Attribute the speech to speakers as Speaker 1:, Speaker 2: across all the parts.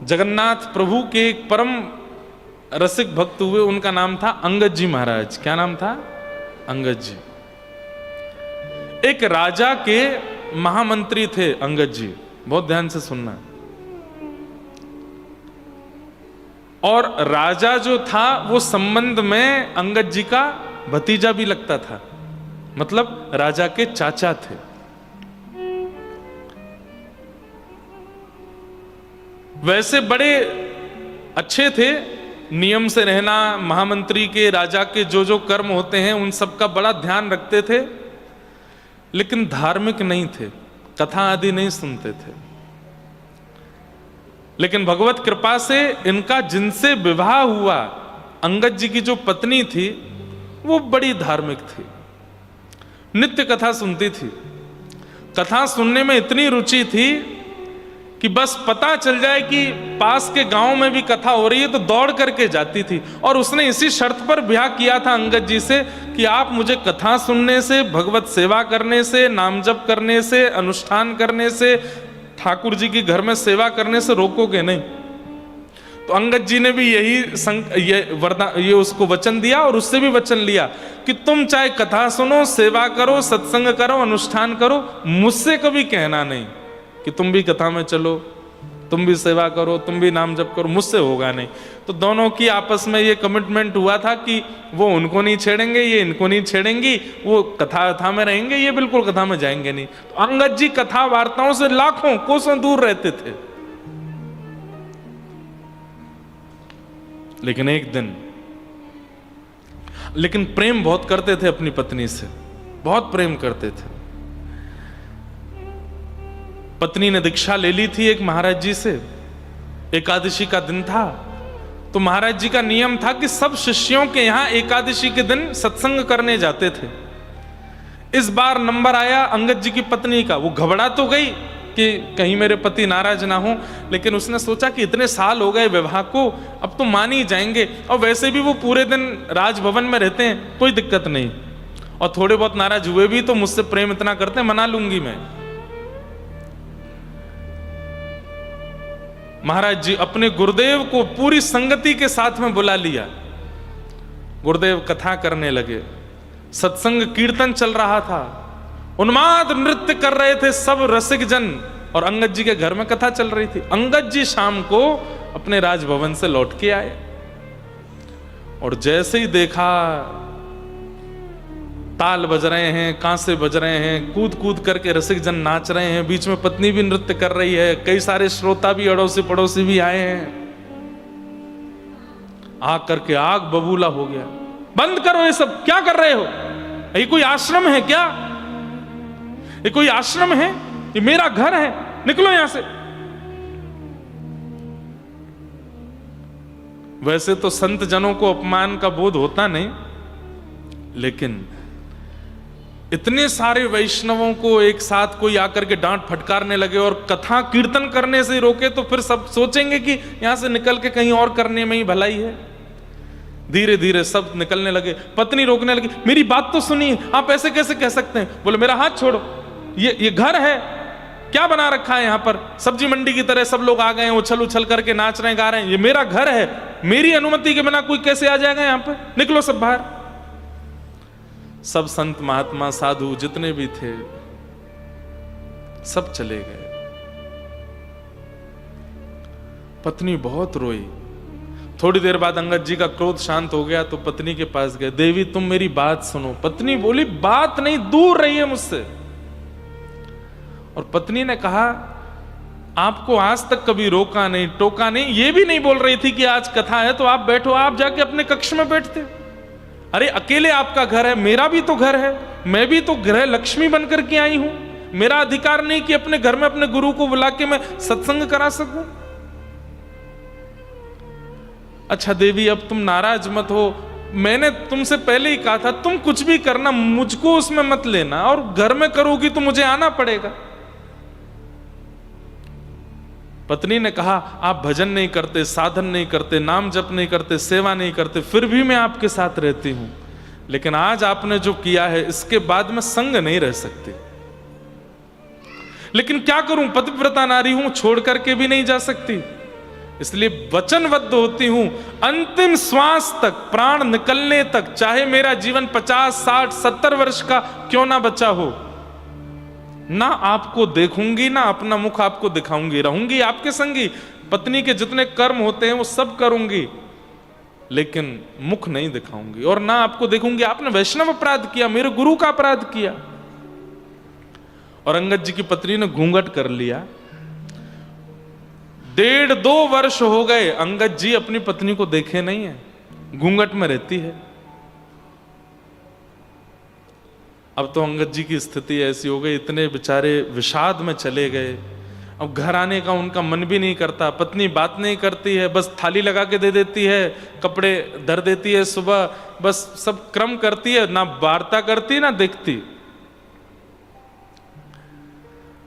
Speaker 1: जगन्नाथ प्रभु के एक परम रसिक भक्त हुए, उनका नाम था अंगद जी महाराज। क्या नाम था? अंगद जी। एक राजा के महामंत्री थे अंगद जी, बहुत ध्यान से सुनना। और राजा जो था वो संबंध में अंगद जी का भतीजा भी लगता था, मतलब राजा के चाचा थे। वैसे बड़े अच्छे थे, नियम से रहना, महामंत्री के, राजा के जो जो कर्म होते हैं उन सब का बड़ा ध्यान रखते थे, लेकिन धार्मिक नहीं थे, कथा आदि नहीं सुनते थे। लेकिन भगवत कृपा से इनका जिनसे विवाह हुआ, अंगद जी की जो पत्नी थी वो बड़ी धार्मिक थी, नित्य कथा सुनती थी। कथा सुनने में इतनी रुचि थी कि बस पता चल जाए कि पास के गांव में भी कथा हो रही है तो दौड़ करके जाती थी। और उसने इसी शर्त पर ब्याह किया था अंगद जी से कि आप मुझे कथा सुनने से, भगवत सेवा करने से, नाम जप करने से, अनुष्ठान करने से, ठाकुर जी की घर में सेवा करने से रोकोगे नहीं। तो अंगद जी ने भी ये उसको वचन दिया और उससे भी वचन लिया कि तुम चाहे कथा सुनो, सेवा करो, सत्संग करो, अनुष्ठान करो, मुझसे कभी कहना नहीं कि तुम भी कथा में चलो, तुम भी सेवा करो, तुम भी नाम जप करो, मुझसे होगा नहीं। तो दोनों की आपस में ये कमिटमेंट हुआ था कि वो उनको नहीं छेड़ेंगे, ये इनको नहीं छेड़ेंगी, वो कथा में रहेंगे, ये बिल्कुल कथा में जाएंगे नहीं। तो अंगद जी कथा वार्ताओं से लाखों कोसों दूर रहते थे। लेकिन एक दिन, लेकिन प्रेम बहुत करते थे अपनी पत्नी से, बहुत प्रेम करते थे। पत्नी ने दीक्षा ले ली थी एक महाराज जी से, एकादशी का दिन था, तो महाराज जी का नियम था कि सब शिष्यों के यहां एकादशी के दिन सत्संग करने जाते थे। इस बार नंबर आया अंगद जी की पत्नी का। वो घबरा तो गई कि कहीं मेरे पति नाराज ना हो, लेकिन उसने सोचा कि इतने साल हो गए विवाह को, अब तो मान ही जाएंगे, और वैसे भी वो पूरे दिन राजभवन में रहते हैं, कोई दिक्कत नहीं, और थोड़े बहुत नाराज हुए भी तो मुझसे प्रेम इतना करते हैं, मना लूंगी मैं। महाराज जी अपने गुरुदेव को पूरी संगति के साथ में बुला लिया। गुरुदेव कथा करने लगे, सत्संग कीर्तन चल रहा था, उन्माद नृत्य कर रहे थे सब रसिक जन, और अंगद जी के घर में कथा चल रही थी। अंगद जी शाम को अपने राजभवन से लौट के आए और जैसे ही देखा ताल बज रहे हैं, कांसे बज रहे हैं, कूद कूद करके रसिक जन नाच रहे हैं, बीच में पत्नी भी नृत्य कर रही है, कई सारे श्रोता भी, अड़ोसी पड़ोसी भी आए हैं, आग करके आग बबूला हो गया। बंद करो ये सब, क्या कर रहे हो? ये कोई आश्रम है क्या? ये कोई आश्रम है? ये मेरा घर है, निकलो यहां से। वैसे तो संत जनों को अपमान का बोध होता नहीं, लेकिन इतने सारे वैष्णवों को एक साथ कोई आकर के डांट फटकारने लगे और कथा कीर्तन करने से रोके तो फिर सब सोचेंगे कि यहां से निकल के कहीं और करने में ही भलाई है। धीरे धीरे सब निकलने लगे। पत्नी रोकने लगी, मेरी बात तो सुनिए, आप ऐसे कैसे कह सकते हैं? बोले मेरा हाथ छोड़ो, ये घर है, क्या बना रखा है यहां पर? सब्जी मंडी की तरह सब लोग आ गए हैं, उछल उछल करके नाच रहे हैं, गा रहे हैं। ये मेरा घर है, मेरी अनुमति के बिना कोई कैसे आ जाएगा यहां पर? निकलो सब बाहर। सब संत महात्मा साधु जितने भी थे सब चले गए। पत्नी बहुत रोई। थोड़ी देर बाद अंगद जी का क्रोध शांत हो गया तो पत्नी के पास गए, देवी तुम मेरी बात सुनो। पत्नी बोली, बात नहीं, दूर रहिए मुझसे। और पत्नी ने कहा, आपको आज तक कभी रोका नहीं, टोका नहीं, ये भी नहीं बोल रही थी कि आज कथा है तो आप बैठो, आप जाके अपने कक्ष में बैठते। अरे अकेले आपका घर है, मेरा भी तो घर है, मैं भी तो गृह लक्ष्मी बनकर के आई हूं, मेरा अधिकार नहीं कि अपने घर में अपने गुरु को बुला के मैं सत्संग करा सकूं? अच्छा देवी अब तुम नाराज मत हो, मैंने तुमसे पहले ही कहा था तुम कुछ भी करना मुझको उसमें मत लेना, और घर में करोगी तो मुझे आना पड़ेगा। पत्नी ने कहा, आप भजन नहीं करते, साधन नहीं करते, नाम जप नहीं करते, सेवा नहीं करते, फिर भी मैं आपके साथ रहती हूं, लेकिन आज आपने जो किया है इसके बाद मैं संग नहीं रह सकती। लेकिन क्या करूं, पतिव्रता नारी हूं, छोड़ करके भी नहीं जा सकती। इसलिए वचनबद्ध होती हूं अंतिम श्वास तक, प्राण निकलने तक, चाहे मेरा जीवन 50, 60, 70 वर्ष का क्यों ना बचा हो, ना आपको देखूंगी, ना अपना मुख आपको दिखाऊंगी, रहूंगी आपके संगी। पत्नी के जितने कर्म होते हैं वो सब करूंगी, लेकिन मुख नहीं दिखाऊंगी, और ना आपको देखूंगी। आपने वैष्णव अपराध किया, मेरे गुरु का अपराध किया। और अंगद जी की पत्नी ने घूंघट कर लिया। 1.5-2 वर्ष हो गए अंगद जी अपनी पत्नी को देखे नहीं है, घूंघट में रहती है। अब तो अंगद जी की स्थिति ऐसी हो गई, इतने बेचारे विषाद में चले गए। अब घर आने का उनका मन भी नहीं करता, पत्नी बात नहीं करती है, बस थाली लगा के दे देती है, कपड़े धर देती है सुबह, बस सब क्रम करती है, ना वार्ता करती ना देखती।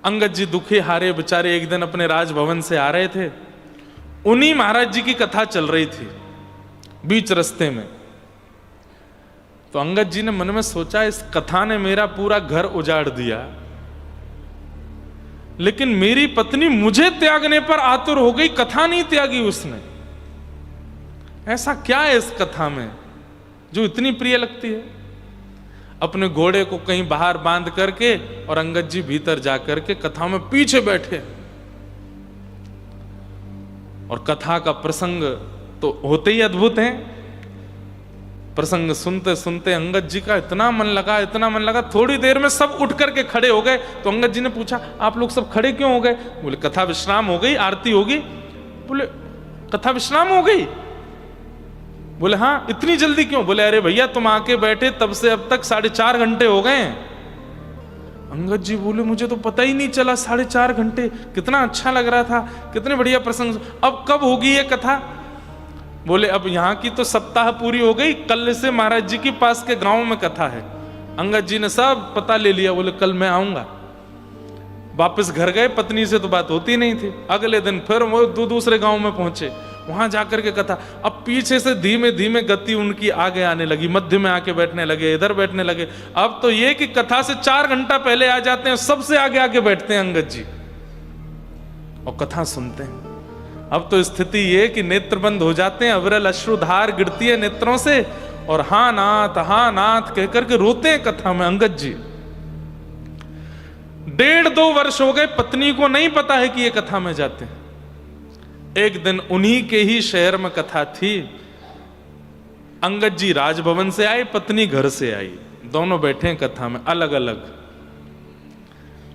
Speaker 1: अंगद जी दुखी हारे बेचारे एक दिन अपने राजभवन से आ रहे थे, उन्हीं महाराज जी की कथा चल रही थी बीच रास्ते में। तो अंगद जी ने मन में सोचा, इस कथा ने मेरा पूरा घर उजाड़ दिया, लेकिन मेरी पत्नी मुझे त्यागने पर आतुर हो गई, कथा नहीं त्यागी उसने। ऐसा क्या है इस कथा में जो इतनी प्रिय लगती है? अपने घोड़े को कहीं बाहर बांध करके और अंगद जी भीतर जाकर के कथा में पीछे बैठे, और कथा का प्रसंग तो होते ही अद्भुत है। प्रसंग सुनते सुनते अंगद जी का इतना मन लगा, इतना मन लगा, थोड़ी देर में सब उठ करके खड़े हो गए। तो अंगद जी ने पूछा, आप लोग सब खड़े क्यों हो गए? बोले कथा विश्राम हो गई, आरती होगी। बोले कथा विश्राम हो गई? बोले हाँ, इतनी जल्दी क्यों? बोले अरे भैया तुम आके बैठे तब से अब तक 4.5 घंटे हो गए। अंगद जी बोले मुझे तो पता ही नहीं चला, 4.5 घंटे, कितना अच्छा लग रहा था, कितने बढ़िया प्रसंग। अब कब होगी ये कथा? बोले अब यहाँ की तो सप्ताह पूरी हो गई, कल से महाराज जी के पास के गांव में कथा है। अंगद जी ने सब पता ले लिया, बोले कल मैं आऊंगा। वापस घर गए, पत्नी से तो बात होती नहीं थी। अगले दिन फिर वो दूसरे गांव में पहुंचे, वहां जाकर के कथा। अब पीछे से धीमे धीमे गति उनकी आगे आने लगी, मध्य में आके बैठने लगे, इधर बैठने लगे। अब तो ये कि कथा से 4 घंटा पहले आ जाते हैं, सबसे आगे आके बैठते हैं अंगद जी और कथा सुनते हैं। अब तो स्थिति ये कि नेत्र बंद हो जाते हैं, अविरल अश्रुधार गिरती है नेत्रों से, और हाँ नाथ कहकर के रोते हैं कथा में अंगद जी। 1.5-2 वर्ष हो गए, पत्नी को नहीं पता है कि ये कथा में जाते हैं। एक दिन उन्हीं के ही शहर में कथा थी। अंगद जी राजभवन से आए, पत्नी घर से आई, दोनों बैठे हैं कथा में अलग अलग।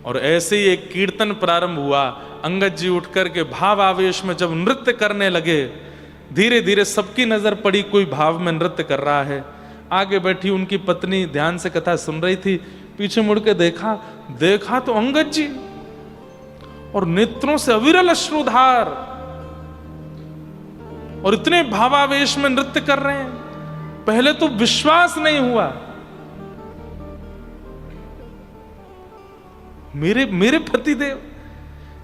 Speaker 1: और ऐसे ही एक कीर्तन प्रारंभ हुआ। अंगद जी उठ करके भाव आवेश में जब नृत्य करने लगे, धीरे धीरे सबकी नजर पड़ी, कोई भाव में नृत्य कर रहा है। आगे बैठी उनकी पत्नी ध्यान से कथा सुन रही थी, पीछे मुड़ के देखा तो अंगद जी, और नेत्रों से अविरल अश्रुधार, और इतने भावावेश में नृत्य कर रहे हैं। पहले तो विश्वास नहीं हुआ, मेरे पतिदेव,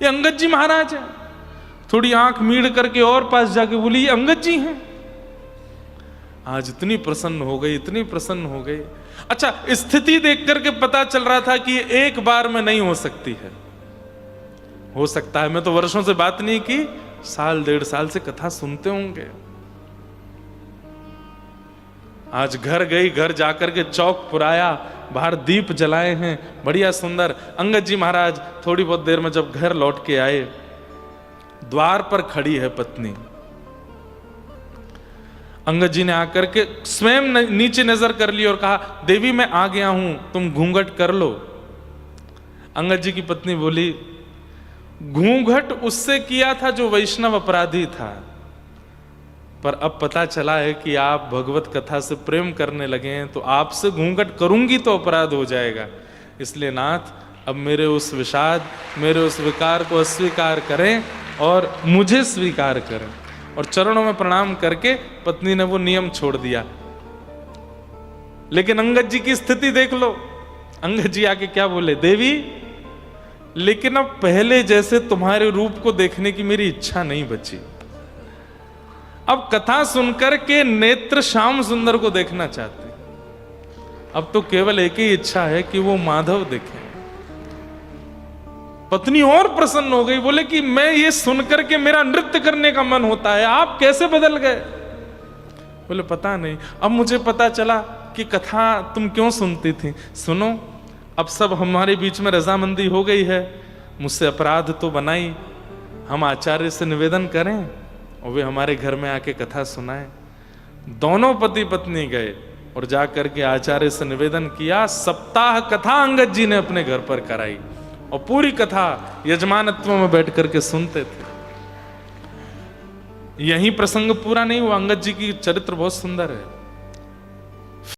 Speaker 1: ये अंगद जी महाराज हैं। थोड़ी आंख मीड़ करके और पास जाके बोली, ये अंगद जी हैं। आज इतनी प्रसन्न हो गई, इतनी प्रसन्न हो गई। अच्छा, स्थिति देख करके पता चल रहा था कि ये एक बार में नहीं हो सकती है, हो सकता है। मैं तो वर्षों से बात नहीं की, 1.5 साल से कथा सुनते होंगे। आज घर गई, घर जाकर के चौक पुराया, बाहर दीप जलाए हैं, बढ़िया सुंदर। अंगद जी महाराज थोड़ी बहुत देर में जब घर लौट के आए, द्वार पर खड़ी है पत्नी। अंगद जी ने आकर के स्वयं नीचे नजर कर ली और कहा, देवी मैं आ गया हूं, तुम घूंघट कर लो। अंगद जी की पत्नी बोली, घूंघट उससे किया था जो वैष्णव अपराधी था, पर अब पता चला है कि आप भगवत कथा से प्रेम करने लगे हैं, तो आपसे घूंघट करूंगी तो अपराध हो जाएगा। इसलिए नाथ, अब मेरे उस विषाद, मेरे उस विकार को अस्वीकार करें और मुझे स्वीकार करें। और चरणों में प्रणाम करके पत्नी ने वो नियम छोड़ दिया। लेकिन अंगद जी की स्थिति देख लो। अंगद जी आके क्या बोले, देवी लेकिन अब पहले जैसे तुम्हारे रूप को देखने की मेरी इच्छा नहीं बची। अब कथा सुनकर के नेत्र श्याम सुंदर को देखना चाहते। अब तो केवल एक ही इच्छा है कि वो माधव देखें। पत्नी और प्रसन्न हो गई, बोले कि मैं ये सुनकर के मेरा नृत्य करने का मन होता है, आप कैसे बदल गए? बोले पता नहीं, अब मुझे पता चला कि कथा तुम क्यों सुनती थी। सुनो, अब सब हमारे बीच में रजामंदी हो गई है, मुझसे अपराध तो बनाई, हम आचार्य से निवेदन करें और वे हमारे घर में आके कथा सुनाएं। दोनों पति पत्नी गए और जाकर के आचार्य से निवेदन किया। सप्ताह कथा अंगद जी ने अपने घर पर कराई और पूरी कथा यजमानत्व में बैठ करके सुनते थे। यही प्रसंग पूरा नहीं हुआ, अंगद जी की चरित्र बहुत सुंदर है।